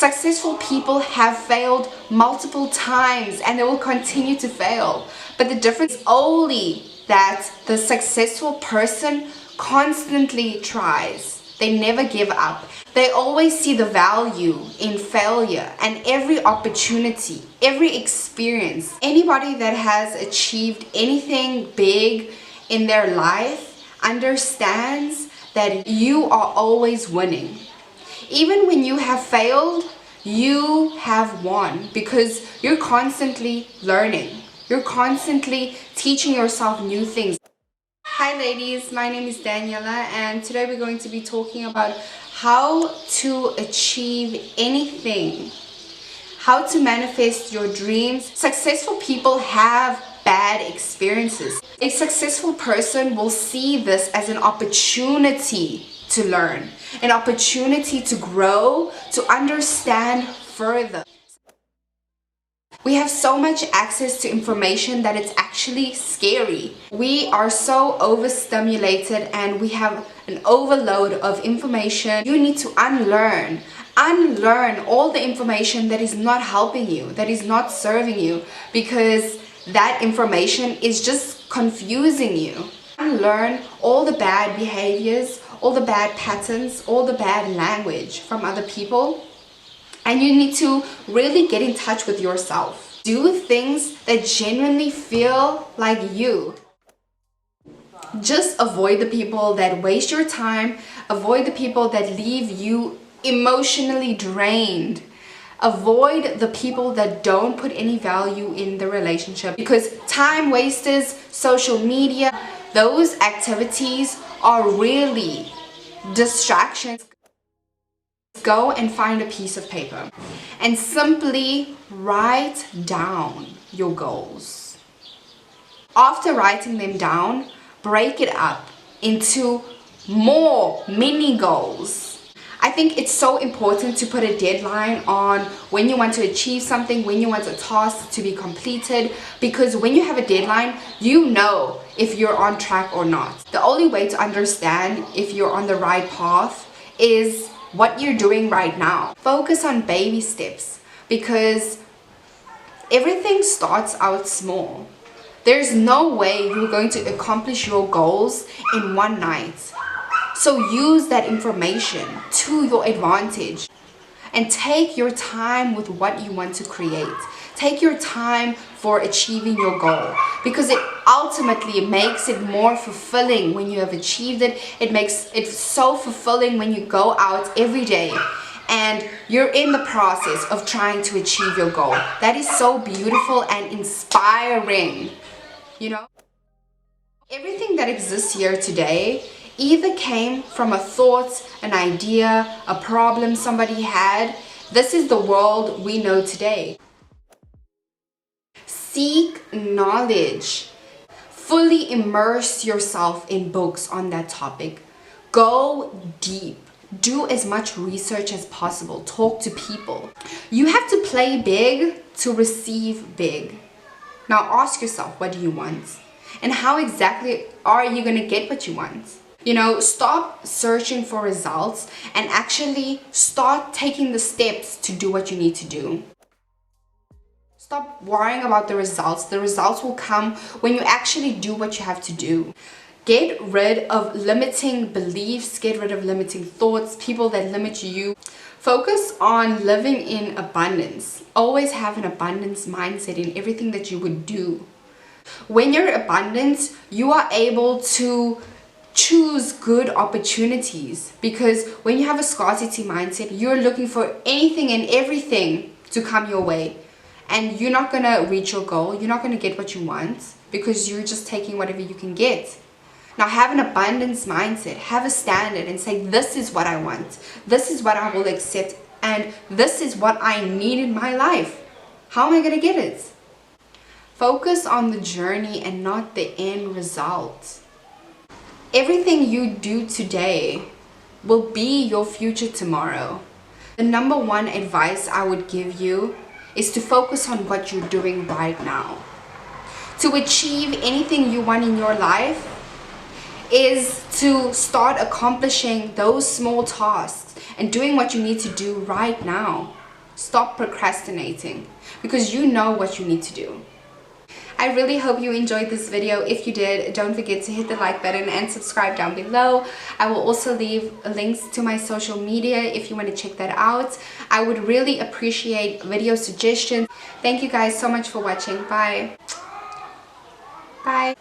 Successful people have failed multiple times and they will continue to fail. But the difference is only that the successful person constantly tries. They never give up. They always see the value in failure and every opportunity, every experience. Anybody that has achieved anything big in their life understands that you are always winning. Even when you have failed, you have won because you're constantly learning. You're constantly teaching yourself new things. Hi ladies, my name is Daniela and today we're going to be talking about how to achieve anything, how to manifest your dreams. Successful people have bad experiences. A successful person will see this as an opportunity to learn, an opportunity to grow, to understand further. We have so much access to information that it's actually scary. We are so overstimulated and we have an overload of information. You need to unlearn all the information that is not helping you, that is not serving you, because that information is just confusing you. Unlearn all the bad behaviors, all the bad patterns, all the bad language from other people. And you need to really get in touch with yourself. Do things that genuinely feel like you. Just avoid the people that waste your time. Avoid the people that leave you emotionally drained. Avoid the people that don't put any value in the relationship, because time wasters, social media, those activities are really distractions. Go and find a piece of paper and simply write down your goals. After writing them down, break it up into more mini goals. I think it's so important to put a deadline on when you want to achieve something, when you want a task to be completed, because when you have a deadline, you know if you're on track or not. The only way to understand if you're on the right path is what you're doing right now. Focus on baby steps, because everything starts out small. There's no way you're going to accomplish your goals in one night. So use that information to your advantage and take your time with what you want to create. Take your time for achieving your goal, because it ultimately makes it more fulfilling when you have achieved it. It makes it so fulfilling when you go out every day and you're in the process of trying to achieve your goal. That is so beautiful and inspiring, you know? Everything that exists here today either came from a thought, an idea, a problem somebody had. This is the world we know today. Seek knowledge. Fully immerse yourself in books on that topic. Go deep. Do as much research as possible. Talk to people. You have to play big to receive big. Now ask yourself, what do you want? And how exactly are you going to get what you want? You know, stop searching for results and actually start taking the steps to do what you need to do. Stop worrying about the results. The results will come when you actually do what you have to do. Get rid of limiting beliefs, get rid of limiting thoughts, people that limit you. Focus on living in abundance. Always have an abundance mindset in everything that you would do. When you're abundant, you are able to choose good opportunities, because when you have a scarcity mindset, you're looking for anything and everything to come your way. And you're not going to reach your goal. You're not going to get what you want because you're just taking whatever you can get. Now have an abundance mindset. Have a standard and say, this is what I want. This is what I will accept. And this is what I need in my life. How am I going to get it? Focus on the journey and not the end result. Everything you do today will be your future tomorrow. The number one advice I would give you is to focus on what you're doing right now. To achieve anything you want in your life is to start accomplishing those small tasks and doing what you need to do right now. Stop procrastinating because you know what you need to do. I really hope you enjoyed this video. If you did, don't forget to hit the like button and subscribe down below. I will also leave links to my social media if you want to check that out. I would really appreciate video suggestions. Thank you guys so much for watching. Bye. Bye.